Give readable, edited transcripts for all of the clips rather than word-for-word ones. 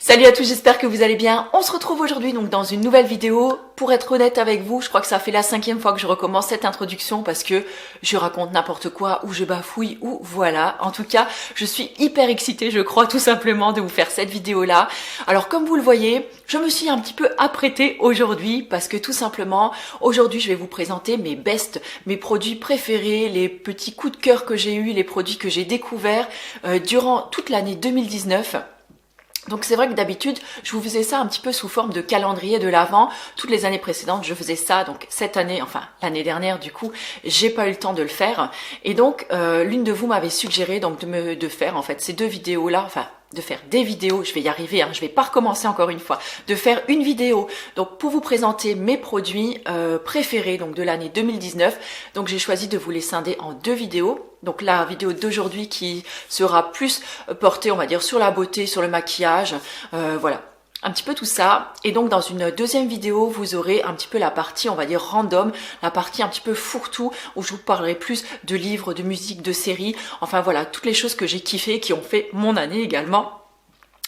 Salut à tous, j'espère que vous allez bien. On se retrouve aujourd'hui donc dans une nouvelle vidéo. Pour être honnête avec vous, je crois que ça fait la 5e fois que je recommence cette introduction parce que je raconte n'importe quoi ou je bafouille ou voilà. En tout cas, je suis hyper excitée, je crois tout simplement de vous faire cette vidéo-là. Alors comme vous le voyez, je me suis un petit peu apprêtée aujourd'hui parce que tout simplement, aujourd'hui je vais vous présenter mes bests, mes produits préférés, les petits coups de cœur que j'ai eus, les produits que j'ai découverts durant toute l'année 2019. Donc c'est vrai que d'habitude, je vous faisais ça un petit peu sous forme de calendrier de l'Avent. Toutes les années précédentes, je faisais ça. Donc cette année, enfin l'année dernière du coup, j'ai pas eu le temps de le faire. Et donc l'une de vous m'avait suggéré donc de faire en fait ces deux vidéos-là, enfin de faire des vidéos, je vais y arriver, je vais pas recommencer encore une fois, de faire une vidéo donc pour vous présenter mes produits préférés donc de l'année 2019. Donc j'ai choisi de vous les scinder en deux vidéos. Donc la vidéo d'aujourd'hui qui sera plus portée, on va dire, sur la beauté, sur le maquillage, voilà, un petit peu tout ça. Et donc dans une deuxième vidéo, vous aurez un petit peu la partie, on va dire, random, la partie un petit peu fourre-tout, où je vous parlerai plus de livres, de musique, de séries, enfin voilà, toutes les choses que j'ai kiffé, qui ont fait mon année également.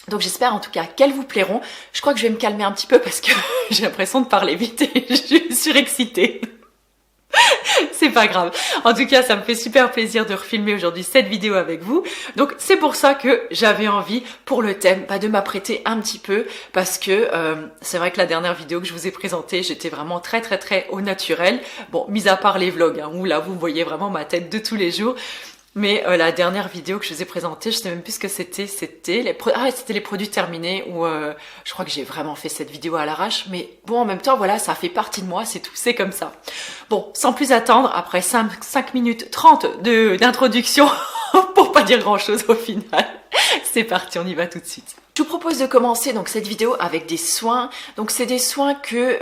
Donc j'espère en tout cas qu'elles vous plairont. Je crois que je vais me calmer un petit peu parce que j'ai l'impression de parler vite et je suis surexcitée. C'est pas grave. En tout cas, ça me fait super plaisir de refilmer aujourd'hui cette vidéo avec vous. Donc c'est pour ça que j'avais envie pour le thème de m'apprêter un petit peu parce que c'est vrai que la dernière vidéo que je vous ai présentée, j'étais vraiment très au naturel. Bon, mis à part les vlogs où là vous voyez vraiment ma tête de tous les jours. Mais la dernière vidéo que je vous ai présentée, je sais même plus ce que c'était les produits terminés où je crois que j'ai vraiment fait cette vidéo à l'arrache. Mais bon, en même temps, voilà, ça fait partie de moi, c'est tout, c'est comme ça. Bon, sans plus attendre, après 5 minutes 30 d'introduction, pour pas dire grand chose au final, c'est parti, on y va tout de suite. Je vous propose de commencer donc cette vidéo avec des soins. Donc c'est des soins que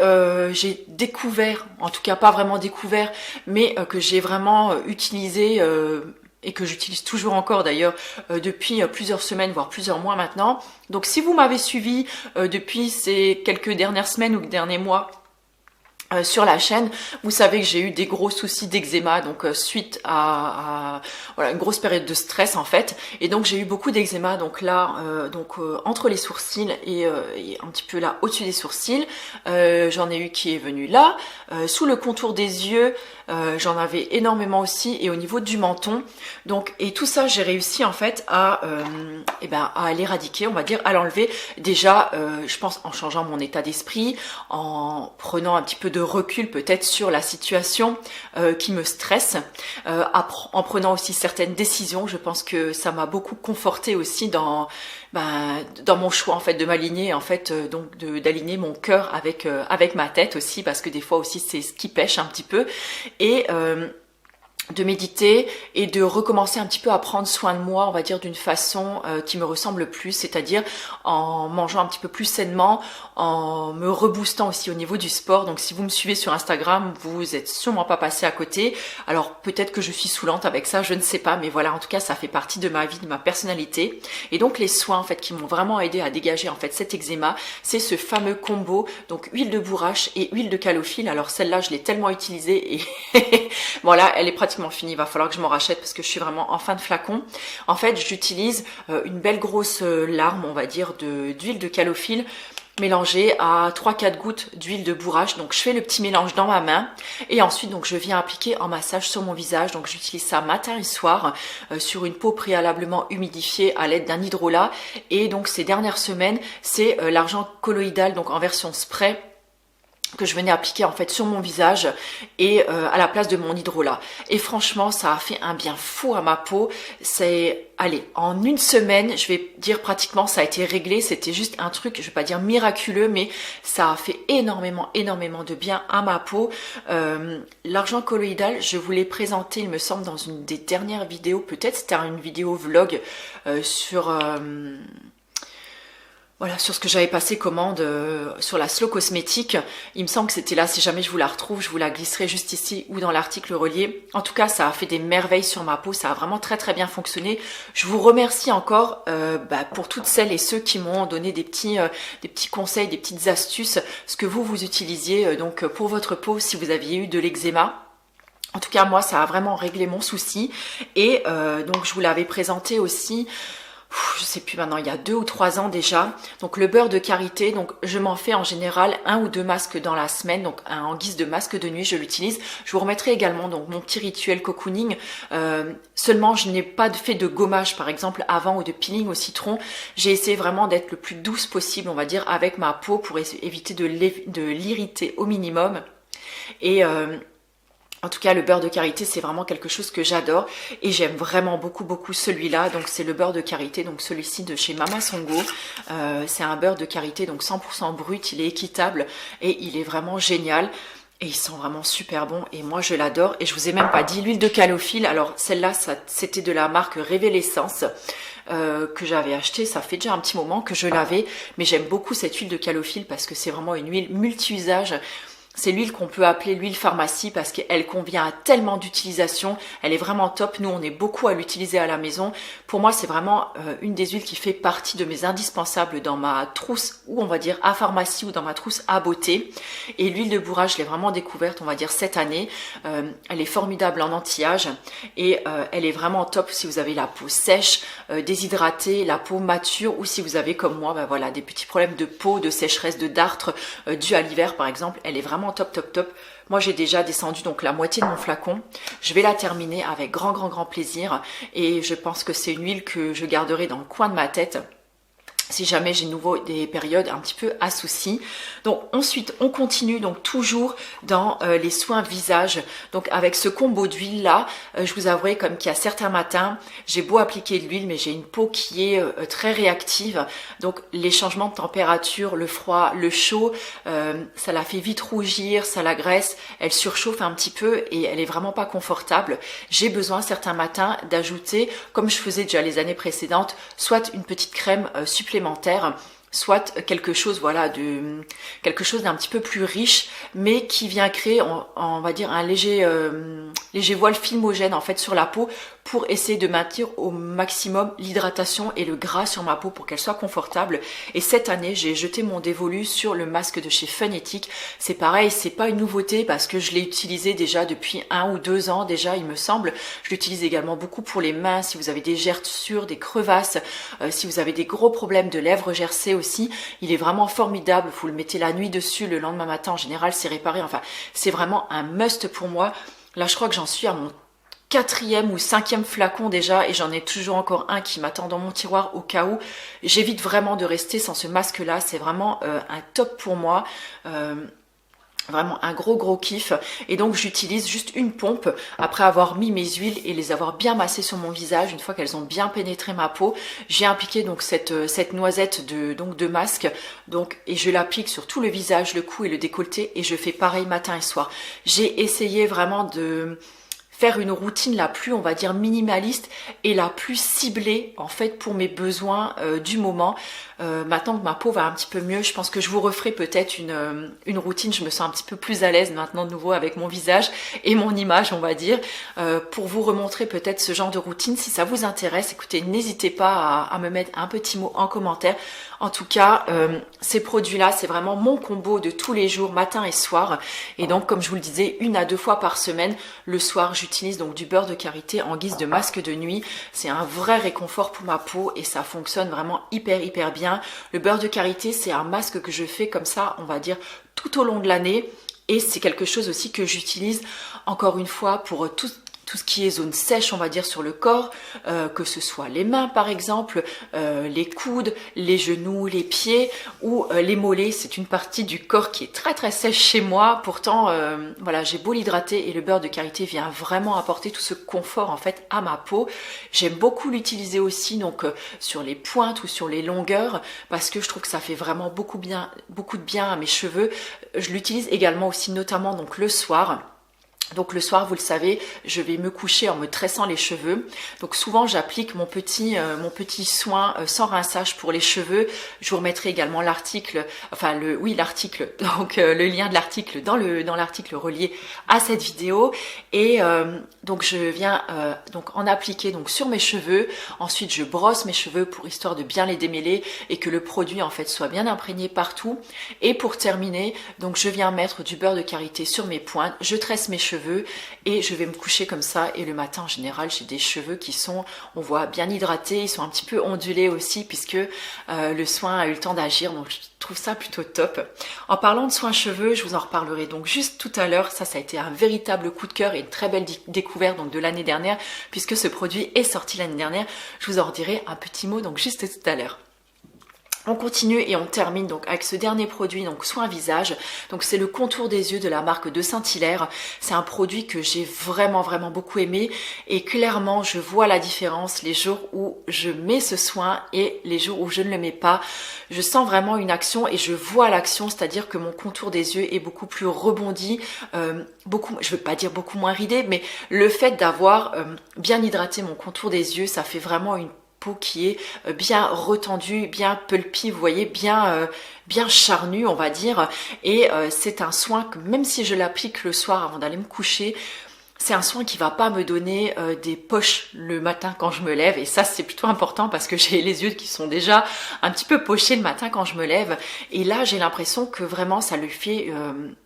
j'ai découvert, en tout cas pas vraiment découvert, mais que j'ai vraiment utilisé et que j'utilise toujours encore d'ailleurs depuis plusieurs semaines, voire plusieurs mois maintenant. Donc si vous m'avez suivi depuis ces quelques dernières semaines ou derniers mois, sur la chaîne, vous savez que j'ai eu des gros soucis d'eczéma, donc suite à voilà, une grosse période de stress en fait, et donc j'ai eu beaucoup d'eczéma, donc là, entre les sourcils et un petit peu là au-dessus des sourcils, j'en ai eu qui est venu là, sous le contour des yeux, j'en avais énormément aussi, et au niveau du menton, donc et tout ça j'ai réussi en fait à l'éradiquer, on va dire, à l'enlever, déjà je pense en changeant mon état d'esprit, en prenant un petit peu de recul peut-être sur la situation qui me stresse, en prenant aussi certaines décisions. Je pense que ça m'a beaucoup conforté aussi dans mon choix en fait de m'aligner en fait, donc d'aligner mon cœur avec ma tête aussi, parce que des fois aussi c'est ce qui pêche un petit peu, et de méditer et de recommencer un petit peu à prendre soin de moi, on va dire d'une façon qui me ressemble plus, c'est-à-dire en mangeant un petit peu plus sainement, en me reboostant aussi au niveau du sport. Donc si vous me suivez sur Instagram, vous êtes sûrement pas passé à côté. Alors peut-être que je suis saoulante avec ça, je ne sais pas, mais voilà, en tout cas ça fait partie de ma vie, de ma personnalité. Et donc les soins en fait qui m'ont vraiment aidé à dégager en fait cet eczéma, c'est ce fameux combo, donc huile de bourrache et huile de calophylle. Alors celle-là je l'ai tellement utilisée et voilà, elle est pratiquement finie, il va falloir que je m'en rachète parce que je suis vraiment en fin de flacon. En fait, j'utilise une belle grosse larme, on va dire, d'huile de calophylle mélangée à 3-4 gouttes d'huile de bourrache. Donc je fais le petit mélange dans ma main et ensuite donc je viens appliquer en massage sur mon visage. Donc j'utilise ça matin et soir sur une peau préalablement humidifiée à l'aide d'un hydrolat. Et donc ces dernières semaines, c'est l'argent colloïdal, donc en version spray, que je venais appliquer en fait sur mon visage et à la place de mon hydrolat. Et franchement, ça a fait un bien fou à ma peau. C'est, allez, en une semaine, je vais dire pratiquement, ça a été réglé. C'était juste un truc, je vais pas dire miraculeux, mais ça a fait énormément de bien à ma peau. L'argent colloïdal, je vous l'ai présenté, il me semble, dans une des dernières vidéos. Peut-être c'était une vidéo vlog voilà, sur ce que j'avais passé commande sur la Slow Cosmétique. Il me semble que c'était là, si jamais je vous la retrouve, je vous la glisserai juste ici ou dans l'article relié. En tout cas, ça a fait des merveilles sur ma peau, ça a vraiment très bien fonctionné. Je vous remercie encore pour toutes celles et ceux qui m'ont donné des petits conseils, des petites astuces, ce que vous utilisiez donc pour votre peau si vous aviez eu de l'eczéma. En tout cas, moi, ça a vraiment réglé mon souci. Et donc, je vous l'avais présenté aussi je sais plus maintenant, il y a 2 ou 3 ans déjà. Donc le beurre de karité, donc je m'en fais en général 1 ou 2 masques dans la semaine, donc en guise de masque de nuit, je l'utilise. Je vous remettrai également donc mon petit rituel cocooning. Seulement, je n'ai pas fait de gommage par exemple avant ou de peeling au citron. J'ai essayé vraiment d'être le plus douce possible, on va dire, avec ma peau pour éviter de l'irriter au minimum. Et en tout cas, le beurre de karité, c'est vraiment quelque chose que j'adore et j'aime vraiment beaucoup celui-là. Donc, c'est le beurre de karité, donc celui-ci de chez Mama Songo. C'est un beurre de karité, donc 100% brut, il est équitable et il est vraiment génial. Et il sent vraiment super bon et moi je l'adore. Et je vous ai même pas dit l'huile de calophylle. Alors celle-là, c'était de la marque Révélessence que j'avais acheté. Ça fait déjà un petit moment que je l'avais, mais j'aime beaucoup cette huile de calophylle parce que c'est vraiment une huile multi-usage. C'est l'huile qu'on peut appeler l'huile pharmacie parce qu'elle convient à tellement d'utilisations. Elle est vraiment top. Nous, on est beaucoup à l'utiliser à la maison. Pour moi, c'est vraiment une des huiles qui fait partie de mes indispensables dans ma trousse, ou on va dire à pharmacie, ou dans ma trousse à beauté. Et l'huile de bourrage, je l'ai vraiment découverte, on va dire, cette année. Elle est formidable en anti-âge et elle est vraiment top si vous avez la peau sèche, déshydratée, la peau mature, ou si vous avez comme moi, ben voilà, des petits problèmes de peau, de sécheresse, de dartre dû à l'hiver par exemple. Elle est vraiment top. Moi j'ai déjà descendu donc la moitié de mon flacon. Je vais la terminer avec grand plaisir et je pense que c'est une huile que je garderai dans le coin de ma tête si jamais j'ai de nouveau des périodes un petit peu à souci. Donc ensuite on continue donc toujours dans les soins visage. Donc avec ce combo d'huile là, je vous avouerai comme qu'il y a certains matins, j'ai beau appliquer de l'huile mais j'ai une peau qui est très réactive. Donc les changements de température, le froid, le chaud, ça la fait vite rougir, ça l'agresse, elle surchauffe un petit peu et elle est vraiment pas confortable. J'ai besoin certains matins d'ajouter, comme je faisais déjà les années précédentes, soit une petite crème supplémentaire, soit quelque chose voilà quelque chose d'un petit peu plus riche mais qui vient créer on va dire un léger voile filmogène en fait sur la peau pour essayer de maintenir au maximum l'hydratation et le gras sur ma peau pour qu'elle soit confortable. Et cette année j'ai jeté mon dévolu sur le masque de chez Funetic. C'est pareil, c'est pas une nouveauté parce que je l'ai utilisé déjà depuis 1 ou 2 ans déjà il me semble. Je l'utilise également beaucoup pour les mains si vous avez des gerçures, des crevasses, si vous avez des gros problèmes de lèvres gercées aussi. Il est vraiment formidable, vous le mettez la nuit dessus, le lendemain matin en général c'est réparé. Enfin c'est vraiment un must pour moi. Là je crois que j'en suis à mon 4e ou 5e flacon déjà et j'en ai toujours encore un qui m'attend dans mon tiroir au cas où. J'évite vraiment de rester sans ce masque là, c'est vraiment un top pour moi. Vraiment un gros kiff et donc j'utilise juste une pompe après avoir mis mes huiles et les avoir bien massées sur mon visage. Une fois qu'elles ont bien pénétré ma peau, j'ai appliqué donc cette noisette de masque donc et je l'applique sur tout le visage, le cou et le décolleté et je fais pareil matin et soir. J'ai essayé vraiment de faire une routine la plus, on va dire, minimaliste et la plus ciblée en fait pour mes besoins du moment. Maintenant que ma peau va un petit peu mieux, je pense que je vous referai peut-être une routine. Je me sens un petit peu plus à l'aise maintenant de nouveau avec mon visage et mon image, on va dire, pour vous remontrer peut-être ce genre de routine. Si ça vous intéresse, écoutez, n'hésitez pas à me mettre un petit mot en commentaire. En tout cas, ces produits-là, c'est vraiment mon combo de tous les jours, matin et soir. Et donc, comme je vous le disais, 1 à 2 fois par semaine, le soir, j'utilise donc du beurre de karité en guise de masque de nuit. C'est un vrai réconfort pour ma peau et ça fonctionne vraiment hyper bien. Le beurre de karité, c'est un masque que je fais comme ça, on va dire, tout au long de l'année. Et c'est quelque chose aussi que j'utilise, encore une fois, pour tout ce qui est zone sèche, on va dire, sur le corps, que ce soit les mains par exemple, les coudes, les genoux, les pieds ou les mollets. C'est une partie du corps qui est très sèche chez moi. Pourtant, voilà, j'ai beau l'hydrater et le beurre de karité vient vraiment apporter tout ce confort en fait à ma peau. J'aime beaucoup l'utiliser aussi donc sur les pointes ou sur les longueurs parce que je trouve que ça fait vraiment beaucoup de bien à mes cheveux. Je l'utilise également aussi notamment donc le soir. Donc le soir, vous le savez, je vais me coucher en me tressant les cheveux. Donc souvent, j'applique mon petit soin sans rinçage pour les cheveux. Je vous remettrai également l'article, l'article, donc le lien de l'article dans l'article relié à cette vidéo. Et donc je viens donc en appliquer donc sur mes cheveux. Ensuite, je brosse mes cheveux pour histoire de bien les démêler et que le produit en fait soit bien imprégné partout. Et pour terminer, donc je viens mettre du beurre de karité sur mes pointes. Je tresse mes cheveux cheveux et je vais me coucher comme ça. Et le matin en général j'ai des cheveux qui sont, on voit, bien hydratés, ils sont un petit peu ondulés aussi puisque le soin a eu le temps d'agir, donc je trouve ça plutôt top. En parlant de soins cheveux, je vous en reparlerai donc juste tout à l'heure. Ça a été un véritable coup de cœur et une très belle découverte donc de l'année dernière puisque ce produit est sorti l'année dernière. Je vous en redirai un petit mot donc juste tout à l'heure. On continue et on termine donc avec ce dernier produit, donc soin visage. Donc c'est le contour des yeux de la marque de Saint-Hilaire. C'est un produit que j'ai vraiment beaucoup aimé et clairement je vois la différence les jours où je mets ce soin et les jours où je ne le mets pas. Je sens vraiment une action et je vois l'action, c'est-à-dire que mon contour des yeux est beaucoup plus rebondi, je veux pas dire beaucoup moins ridé, mais le fait d'avoir bien hydraté mon contour des yeux, ça fait vraiment une qui est bien retendue, bien pulpy, vous voyez, bien charnue on va dire, et c'est un soin que même si je l'applique le soir avant d'aller me coucher, c'est un soin qui va pas me donner des poches le matin quand je me lève, et ça c'est plutôt important parce que j'ai les yeux qui sont déjà un petit peu pochés le matin quand je me lève, et là j'ai l'impression que vraiment ça lui fait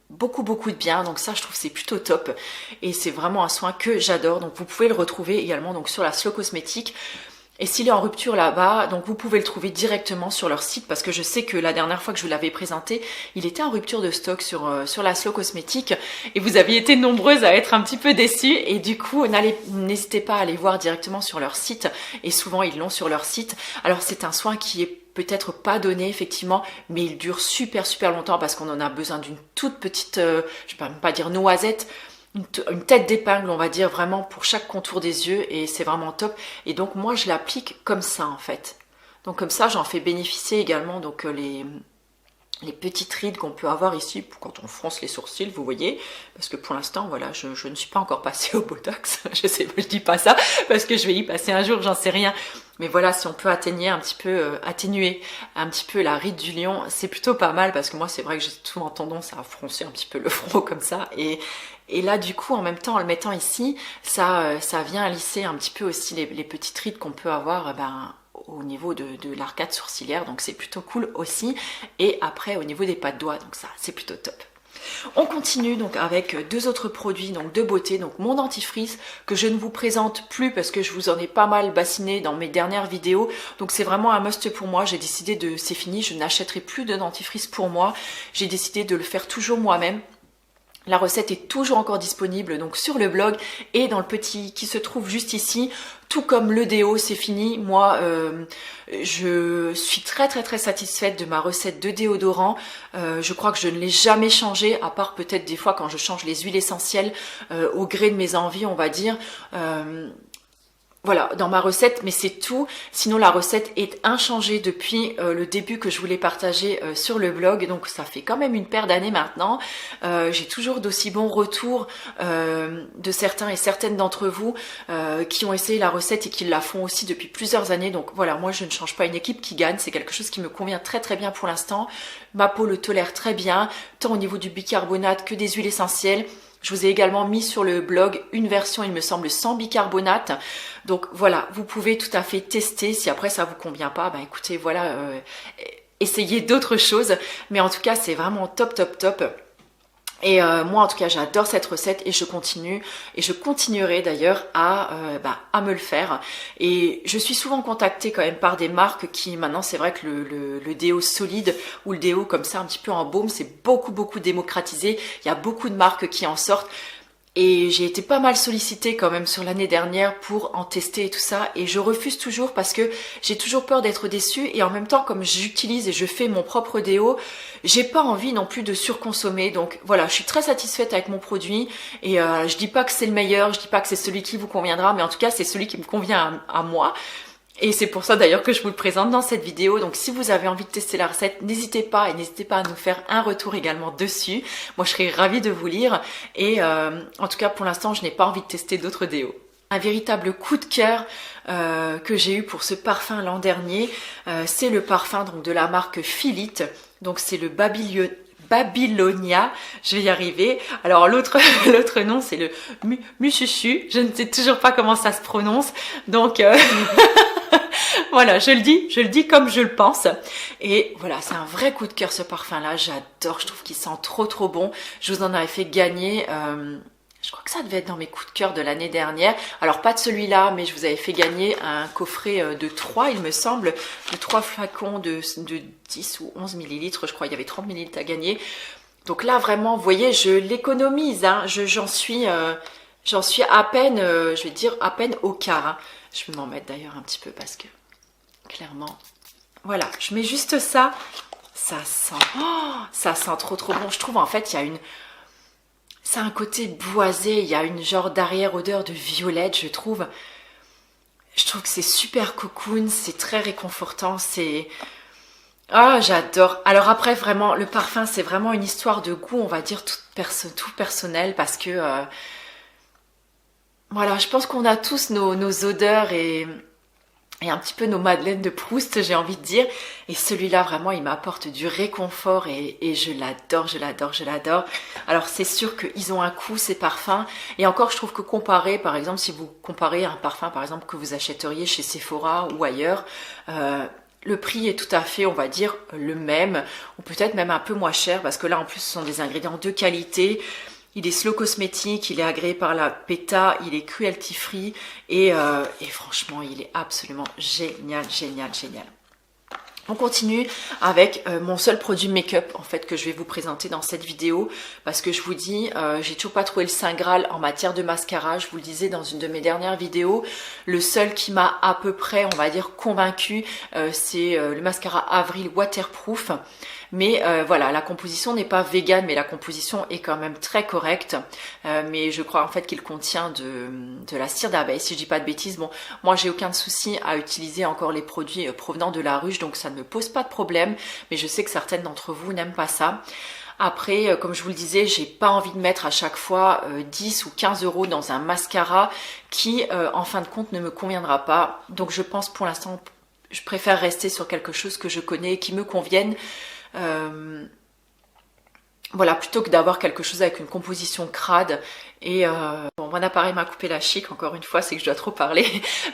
beaucoup de bien, donc ça je trouve c'est plutôt top, et c'est vraiment un soin que j'adore. Donc vous pouvez le retrouver également donc sur la Slow Cosmétique. Et s'il est en rupture là-bas, donc vous pouvez le trouver directement sur leur site parce que je sais que la dernière fois que je vous l'avais présenté, il était en rupture de stock sur la Slow Cosmétique et vous aviez été nombreuses à être un petit peu déçues et du coup n'hésitez pas à aller voir directement sur leur site et souvent ils l'ont sur leur site. Alors c'est un soin qui est peut-être pas donné effectivement, mais il dure super longtemps parce qu'on en a besoin d'une toute petite, je vais même pas dire noisette, une tête d'épingle on va dire vraiment pour chaque contour des yeux et c'est vraiment top. Et donc moi je l'applique comme ça en fait, donc comme ça j'en fais bénéficier également donc les petites rides qu'on peut avoir ici quand on fronce les sourcils, vous voyez, parce que pour l'instant voilà je ne suis pas encore passée au botox. Je dis pas ça parce que je vais y passer un jour, j'en sais rien, mais voilà, si on peut atténuer un petit peu la ride du lion, c'est plutôt pas mal parce que moi c'est vrai que j'ai souvent tendance à froncer un petit peu le front comme ça, et là du coup en même temps en le mettant ici ça vient lisser un petit peu aussi les petites rides qu'on peut avoir au niveau de l'arcade sourcilière, donc c'est plutôt cool aussi. Et après au niveau des pas de doigts, donc ça c'est plutôt top. On continue donc avec deux autres produits donc de beauté, donc mon dentifrice que je ne vous présente plus parce que je vous en ai pas mal bassiné dans mes dernières vidéos, donc c'est vraiment un must pour moi. J'ai décidé c'est fini, je n'achèterai plus de dentifrice pour moi, j'ai décidé de le faire toujours moi-même. La recette est toujours encore disponible donc sur le blog et dans le petit qui se trouve juste ici, tout comme le déo, c'est fini. Moi je suis très satisfaite de ma recette de déodorant. Je crois que je ne l'ai jamais changé, à part peut-être des fois quand je change les huiles essentielles au gré de mes envies on va dire. Voilà, dans ma recette, mais c'est tout. Sinon, la recette est inchangée depuis le début que je voulais partager sur le blog. Donc, ça fait quand même une paire d'années maintenant. J'ai toujours d'aussi bons retours de certains et certaines d'entre vous qui ont essayé la recette et qui la font aussi depuis plusieurs années. Donc, voilà, moi, je ne change pas une équipe qui gagne. C'est quelque chose qui me convient très bien pour l'instant. Ma peau le tolère très bien, tant au niveau du bicarbonate que des huiles essentielles. Je vous ai également mis sur le blog une version, il me semble, sans bicarbonate. Donc voilà, vous pouvez tout à fait tester. Si après ça vous convient pas, écoutez, voilà, essayez d'autres choses. Mais en tout cas, c'est vraiment top. Et moi en tout cas j'adore cette recette et je continue et je continuerai d'ailleurs à me le faire. Et je suis souvent contactée quand même par des marques qui maintenant, c'est vrai que le déo solide ou le déo comme ça un petit peu en baume, c'est beaucoup démocratisé. Il y a beaucoup de marques qui en sortent. Et j'ai été pas mal sollicitée quand même sur l'année dernière pour en tester et tout ça. Et je refuse toujours parce que j'ai toujours peur d'être déçue. Et en même temps, comme j'utilise et je fais mon propre déo, j'ai pas envie non plus de surconsommer. Donc voilà, je suis très satisfaite avec mon produit. Et je dis pas que c'est le meilleur, je dis pas que c'est celui qui vous conviendra. Mais en tout cas, c'est celui qui me convient à moi. Et c'est pour ça d'ailleurs que je vous le présente dans cette vidéo. Donc si vous avez envie de tester la recette, n'hésitez pas à nous faire un retour également dessus. Moi je serais ravie de vous lire. Et en tout cas pour l'instant je n'ai pas envie de tester d'autres déos. Un véritable coup de cœur que j'ai eu pour ce parfum l'an dernier, c'est le parfum donc de la marque Philite. Donc c'est le Babylonia, je vais y arriver. Alors l'autre nom c'est le Mususu, je ne sais toujours pas comment ça se prononce. Donc voilà, je le dis comme je le pense. Et voilà, c'est un vrai coup de cœur ce parfum là, j'adore, je trouve qu'il sent trop bon. Je vous en avais fait gagner Je crois que ça devait être dans mes coups de cœur de l'année dernière. Alors pas de celui-là, mais je vous avais fait gagner un coffret de 3, il me semble, de 3 flacons de 10 ou 11 millilitres, je crois, il y avait 30 millilitres à gagner. Donc là vraiment, vous voyez, je l'économise, hein. J'en suis à peine, je vais dire à peine au quart. Hein. Je vais m'en mettre d'ailleurs un petit peu parce que clairement, voilà, je mets juste ça. Ça sent trop bon. Je trouve en fait, ça a un côté boisé, il y a une genre d'arrière-odeur de violette, je trouve. Je trouve que c'est super cocoon, c'est très réconfortant, c'est... Ah, j'adore. Alors après, vraiment, le parfum, c'est vraiment une histoire de goût, on va dire, tout personnel, parce que... voilà, je pense qu'on a tous nos odeurs et un petit peu nos madeleines de Proust, j'ai envie de dire. Et celui-là, vraiment, il m'apporte du réconfort et je l'adore. Alors, c'est sûr qu'ils ont un coût, ces parfums. Et encore, je trouve que comparé, par exemple, si vous comparez un parfum, par exemple, que vous achèteriez chez Sephora ou ailleurs, le prix est tout à fait, on va dire, le même, ou peut-être même un peu moins cher, parce que là, en plus, ce sont des ingrédients de qualité. Il est slow cosmétique, il est agréé par la PETA, il est cruelty free et franchement, il est absolument génial. On continue avec mon seul produit make-up en fait que je vais vous présenter dans cette vidéo parce que je vous dis, j'ai toujours pas trouvé le Saint Graal en matière de mascara. Je vous le disais dans une de mes dernières vidéos, le seul qui m'a à peu près, on va dire, convaincu, c'est le mascara Avril Waterproof. Mais voilà, la composition n'est pas vegan, mais la composition est quand même très correcte. Mais je crois en fait qu'il contient de la cire d'abeille, si je dis pas de bêtises. Bon, moi j'ai aucun souci à utiliser encore les produits provenant de la ruche, donc ça ne me pose pas de problème. Mais je sais que certaines d'entre vous n'aiment pas ça. Après, comme je vous le disais, j'ai pas envie de mettre à chaque fois 10 ou 15 € dans un mascara qui, en fin de compte, ne me conviendra pas. Donc je pense pour l'instant, je préfère rester sur quelque chose que je connais et qui me convienne. Voilà, plutôt que d'avoir quelque chose avec une composition crade. Et bon, mon appareil m'a coupé la chic, encore une fois, c'est que je dois trop parler.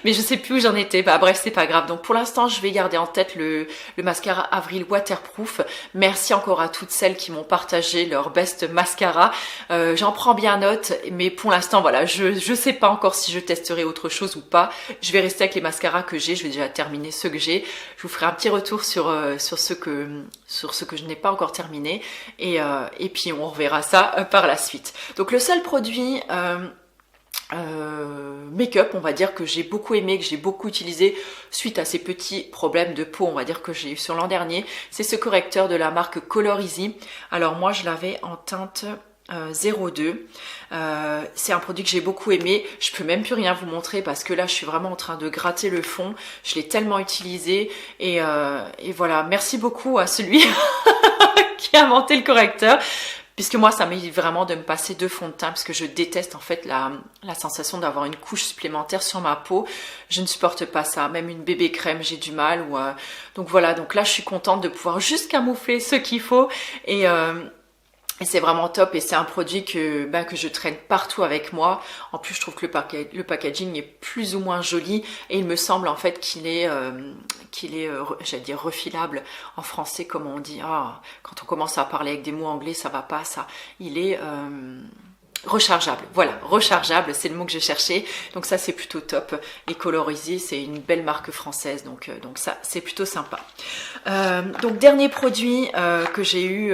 Mais je sais plus où j'en étais. Bah bref, c'est pas grave. Donc pour l'instant, je vais garder en tête le mascara Avril Waterproof. Merci encore à toutes celles qui m'ont partagé leur best mascara. J'en prends bien note. Mais pour l'instant, voilà, je sais pas encore si je testerai autre chose ou pas. Je vais rester avec les mascaras que j'ai. Je vais déjà terminer ceux que j'ai. Je vous ferai un petit retour sur ce que je n'ai pas encore terminé. Et puis on reverra ça par la suite. Donc le seul produit make-up, on va dire, que j'ai beaucoup aimé, que j'ai beaucoup utilisé suite à ces petits problèmes de peau, on va dire, que j'ai eu sur l'an dernier, c'est ce correcteur de la marque Color Easy. Alors moi je l'avais en teinte 02. C'est un produit que j'ai beaucoup aimé. Je peux même plus rien vous montrer parce que là je suis vraiment en train de gratter le fond. Je l'ai tellement utilisé et voilà, merci beaucoup à celui qui a inventé le correcteur. Puisque moi, ça m'évite vraiment de me passer de fond de teint, parce que je déteste en fait la sensation d'avoir une couche supplémentaire sur ma peau. Je ne supporte pas ça. Même une bébé crème, j'ai du mal. Donc voilà, donc là, je suis contente de pouvoir juste camoufler ce qu'il faut. Et c'est vraiment top et c'est un produit que je traîne partout avec moi. En plus, je trouve que le packaging est plus ou moins joli et il me semble en fait qu'il est j'allais dire refilable en français, comme on dit. Quand on commence à parler avec des mots anglais, ça va pas ça. Il est rechargeable. Voilà, rechargeable, c'est le mot que je cherchais. Donc ça, c'est plutôt top. Et Color Easy, c'est une belle marque française. Donc ça, c'est plutôt sympa. Donc dernier produit que j'ai eu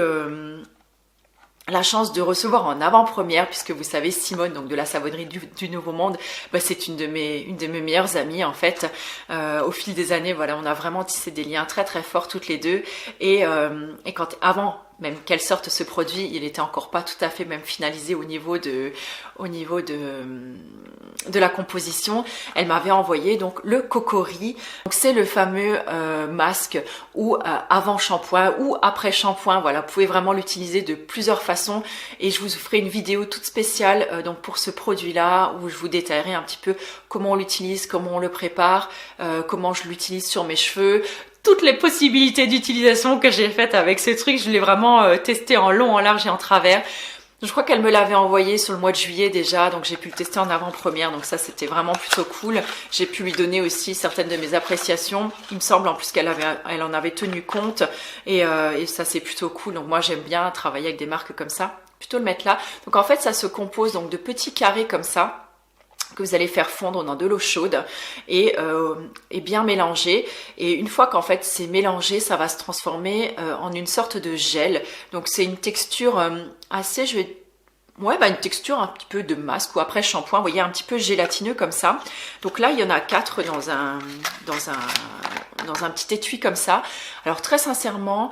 la chance de recevoir en avant-première, puisque vous savez, Simone, donc de la savonnerie du Nouveau Monde, c'est une de mes meilleures amies en fait. Au fil des années, voilà, on a vraiment tissé des liens très très forts toutes les deux. Et avant même qu'elle sorte ce produit, il était encore pas tout à fait même finalisé au niveau de la composition. Elle m'avait envoyé donc le Cocori. Donc c'est le fameux masque ou avant shampoing ou après shampoing. Voilà, vous pouvez vraiment l'utiliser de plusieurs façons et je vous ferai une vidéo toute spéciale donc pour ce produit-là où je vous détaillerai un petit peu comment on l'utilise, comment on le prépare, comment je l'utilise sur mes cheveux. Toutes les possibilités d'utilisation que j'ai faites avec ce truc, je l'ai vraiment testé en long, en large et en travers. Je crois qu'elle me l'avait envoyé sur le mois de juillet déjà, donc j'ai pu le tester en avant-première, donc ça c'était vraiment plutôt cool. J'ai pu lui donner aussi certaines de mes appréciations. Il me semble en plus qu'elle en avait tenu compte et ça c'est plutôt cool. Donc moi j'aime bien travailler avec des marques comme ça. plutôt le mettre là. Donc en fait, ça se compose donc de petits carrés comme ça, que vous allez faire fondre dans de l'eau chaude et bien mélanger. Et une fois qu'en fait c'est mélangé, ça va se transformer en une sorte de gel. Donc c'est une texture assez, une texture un petit peu de masque ou après shampoing, vous voyez, un petit peu gélatineux comme ça. Donc là, il y en a 4 dans un petit étui comme ça. Alors très sincèrement,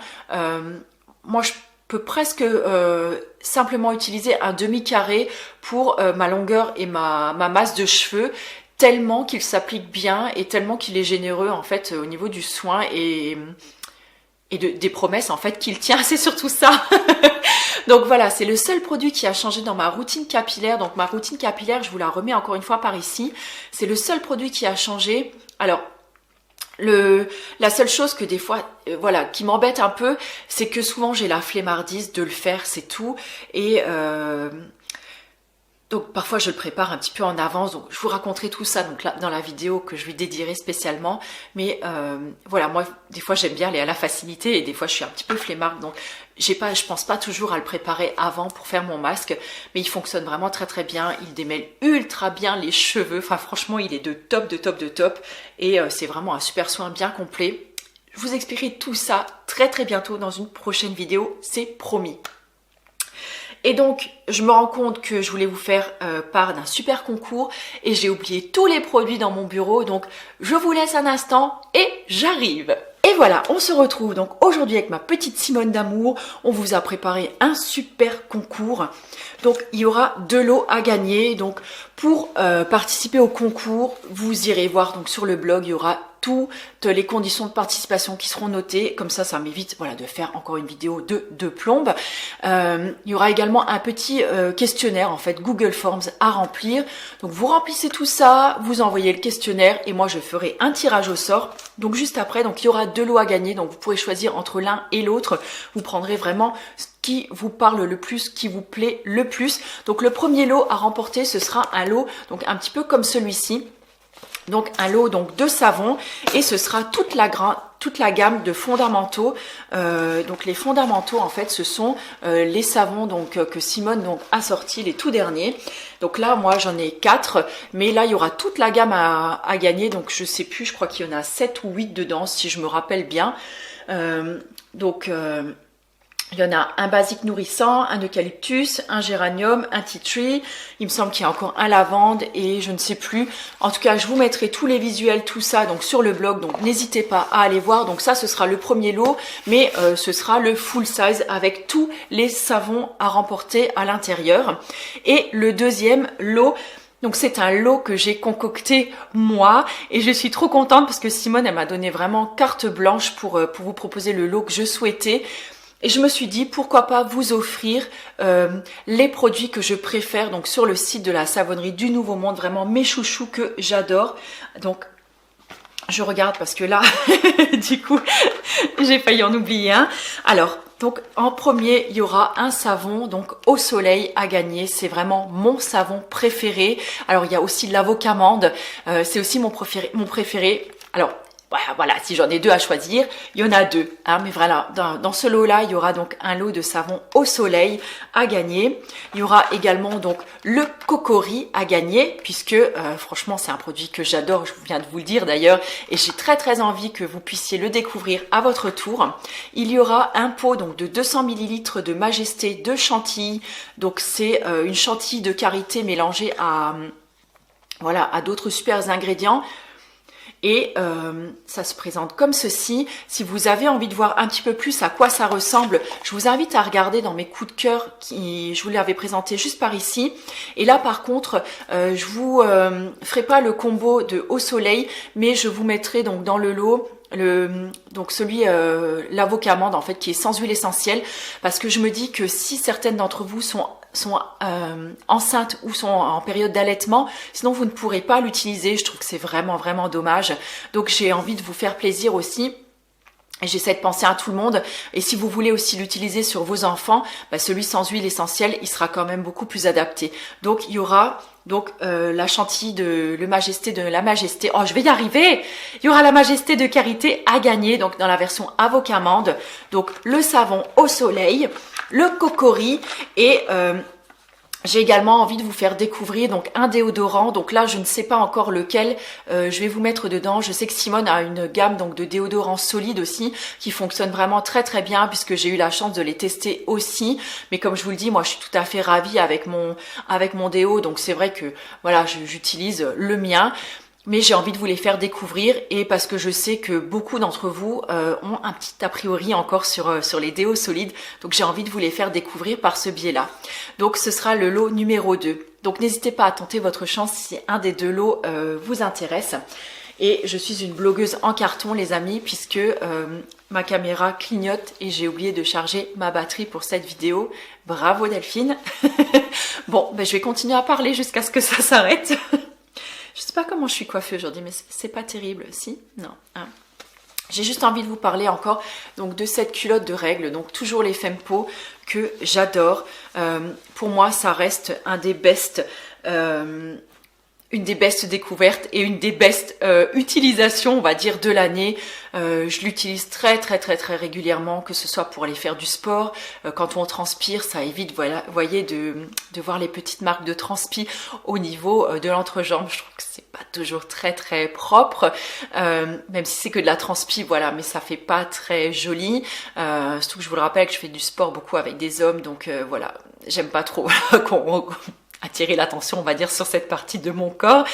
moi je peux presque simplement utiliser un demi-carré pour ma longueur et ma masse de cheveux, tellement qu'il s'applique bien et tellement qu'il est généreux en fait au niveau du soin et des promesses en fait qu'il tient, c'est surtout ça. Donc voilà, c'est le seul produit qui a changé dans ma routine capillaire. Donc ma routine capillaire, je vous la remets encore une fois par ici. C'est le seul produit qui a changé. Alors, la seule chose que des fois, qui m'embête un peu, c'est que souvent j'ai la flemmardise de le faire, c'est tout. Et donc parfois je le prépare un petit peu en avance, donc je vous raconterai tout ça donc là, dans la vidéo que je lui dédierai spécialement. Mais moi des fois j'aime bien aller à la facilité et des fois je suis un petit peu flemmarde, donc je pense pas toujours à le préparer avant pour faire mon masque, mais il fonctionne vraiment très très bien, il démêle ultra bien les cheveux, enfin franchement il est de top de top de top et c'est vraiment un super soin bien complet. Je vous expliquerai tout ça très très bientôt dans une prochaine vidéo, c'est promis. Et donc, je me rends compte que je voulais vous faire part d'un super concours et j'ai oublié tous les produits dans mon bureau. Donc, je vous laisse un instant et j'arrive. Et voilà, on se retrouve donc aujourd'hui avec ma petite Simone d'amour. On vous a préparé un super concours. Donc, il y aura de l'eau à gagner. Donc, pour participer au concours, vous irez voir donc sur le blog, il y aura toutes les conditions de participation qui seront notées. Comme ça m'évite de faire encore une vidéo de plombe. Il y aura également un petit questionnaire, en fait, Google Forms à remplir. Donc, vous remplissez tout ça, vous envoyez le questionnaire et moi, je ferai un tirage au sort. Donc, juste après, donc il y aura de l'eau à gagner. Donc, vous pourrez choisir entre l'un et l'autre. Vous prendrez vraiment ce qui vous parle le plus, qui vous plaît le plus. Donc, le premier lot à remporter, ce sera un lot donc un petit peu comme celui-ci. Donc un lot donc de savon et ce sera toute la gamme de fondamentaux. Donc les fondamentaux en fait ce sont les savons donc que Simone donc a sorti les tout derniers. Donc là moi j'en ai 4 mais là il y aura toute la gamme à gagner. Donc je sais plus, je crois qu'il y en a 7 ou 8 dedans si je me rappelle bien. Il y en a un basique nourrissant, un eucalyptus, un géranium, un tea tree. Il me semble qu'il y a encore un lavande et je ne sais plus. En tout cas, je vous mettrai tous les visuels, tout ça donc sur le blog. Donc n'hésitez pas à aller voir. Donc ça, ce sera le premier lot, mais ce sera le full size avec tous les savons à remporter à l'intérieur. Et le deuxième lot, donc c'est un lot que j'ai concocté moi et je suis trop contente parce que Simone, elle m'a donné vraiment carte blanche pour vous proposer le lot que je souhaitais. Et je me suis dit, pourquoi pas vous offrir les produits que je préfère donc sur le site de la savonnerie du Nouveau Monde, vraiment mes chouchous que j'adore. Donc, je regarde parce que là, du coup, j'ai failli en oublier un. Alors, donc en premier, il y aura un savon donc au soleil à gagner. C'est vraiment mon savon préféré. Alors, il y a aussi l'avocamande. C'est aussi mon préféré. Alors, voilà, si j'en ai 2 à choisir, il y en a 2. Hein, mais voilà, dans ce lot-là, il y aura donc un lot de savon au soleil à gagner. Il y aura également donc le cocori à gagner, puisque franchement, c'est un produit que j'adore, je viens de vous le dire d'ailleurs, et j'ai très très envie que vous puissiez le découvrir à votre tour. Il y aura un pot donc de 200 ml de Majesté de chantilly. Donc c'est une chantilly de karité mélangée à d'autres super ingrédients. Et ça se présente comme ceci. Si vous avez envie de voir un petit peu plus à quoi ça ressemble, je vous invite à regarder dans mes coups de cœur je vous l'avais présenté juste par ici. Et là par contre, je vous ferai pas le combo de au soleil, mais je vous mettrai donc dans le lot l'avocamande en fait qui est sans huile essentielle, parce que je me dis que si certaines d'entre vous sont enceintes ou sont en période d'allaitement, sinon vous ne pourrez pas l'utiliser. Je trouve que c'est vraiment vraiment dommage. Donc j'ai envie de vous faire plaisir aussi Et j'essaie de penser à tout le monde. Et si vous voulez aussi l'utiliser sur vos enfants, bah celui sans huile essentielle, il sera quand même beaucoup plus adapté. Donc il y aura la chantilly de la Majesté. Oh, je vais y arriver. Il y aura la Majesté de Karité à gagner, donc dans la version avocat amande. Donc le savon au soleil, le cocori et j'ai également envie de vous faire découvrir donc un déodorant. Donc là, je ne sais pas encore lequel je vais vous mettre dedans. Je sais que Simone a une gamme donc de déodorants solides aussi qui fonctionne vraiment très très bien puisque j'ai eu la chance de les tester aussi. Mais comme je vous le dis, moi je suis tout à fait ravie avec mon déo. Donc c'est vrai que voilà, j'utilise le mien. Mais j'ai envie de vous les faire découvrir et parce que je sais que beaucoup d'entre vous ont un petit a priori encore sur les déos solides. Donc j'ai envie de vous les faire découvrir par ce biais-là. Donc ce sera le lot numéro 2. Donc n'hésitez pas à tenter votre chance si un des deux lots vous intéresse. Et je suis une blogueuse en carton les amis puisque ma caméra clignote et j'ai oublié de charger ma batterie pour cette vidéo. Bravo Delphine. Bon, ben, je vais continuer à parler jusqu'à ce que ça s'arrête. Je sais pas comment je suis coiffée aujourd'hui, mais c'est pas terrible, si? Non. Hein. J'ai juste envie de vous parler encore donc de cette culotte de règles, donc toujours les Fempo que j'adore. Pour moi, ça reste un des best, une des best découvertes et une des best utilisations, on va dire, de l'année. Je l'utilise très régulièrement, que ce soit pour aller faire du sport. Quand on transpire, ça évite, voilà, voyez, de voir les petites marques de transpi au niveau de l'entrejambe. Je trouve que c'est pas toujours très propre, même si c'est que de la transpi, voilà, mais ça fait pas très joli. Surtout que je vous le rappelle que je fais du sport beaucoup avec des hommes, donc voilà, j'aime pas trop qu'on attirer l'attention, on va dire, sur cette partie de mon corps.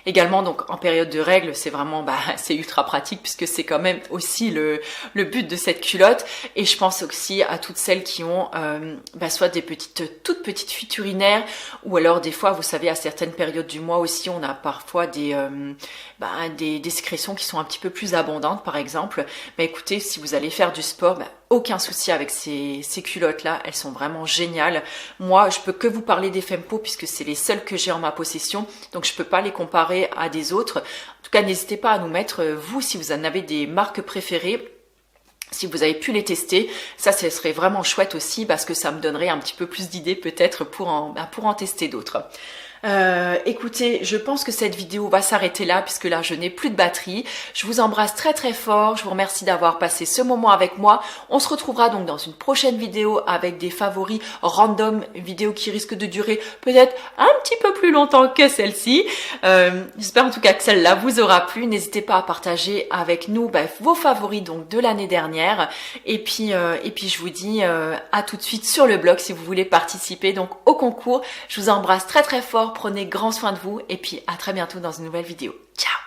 Également, donc en période de règles, c'est vraiment, c'est ultra pratique puisque c'est quand même aussi le but de cette culotte. Et je pense aussi à toutes celles qui ont soit des toutes petites fuites urinaires ou alors des fois, vous savez, à certaines périodes du mois aussi, on a parfois des sécrétions qui sont un petit peu plus abondantes, par exemple. Écoutez, si vous allez faire du sport, aucun souci avec ces culottes là, elles sont vraiment géniales. Moi je peux que vous parler des Fempo puisque c'est les seules que j'ai en ma possession, donc je peux pas les comparer à des autres. En tout cas, n'hésitez pas à nous mettre vous si vous en avez des marques préférées, si vous avez pu les tester. Ça, ce serait vraiment chouette aussi parce que ça me donnerait un petit peu plus d'idées peut-être pour en tester d'autres. Écoutez, je pense que cette vidéo va s'arrêter là puisque là je n'ai plus de batterie. Je vous embrasse très fort, je vous remercie d'avoir passé ce moment avec moi. On se retrouvera donc dans une prochaine vidéo avec des favoris random, vidéo qui risque de durer peut-être un petit peu plus longtemps que celle-ci. J'espère en tout cas que celle-là vous aura plu. N'hésitez pas à partager avec nous vos favoris donc de l'année dernière. Et puis je vous dis à tout de suite sur le blog si vous voulez participer donc au concours. Je vous embrasse très fort. Prenez grand soin de vous et puis à très bientôt dans une nouvelle vidéo. Ciao!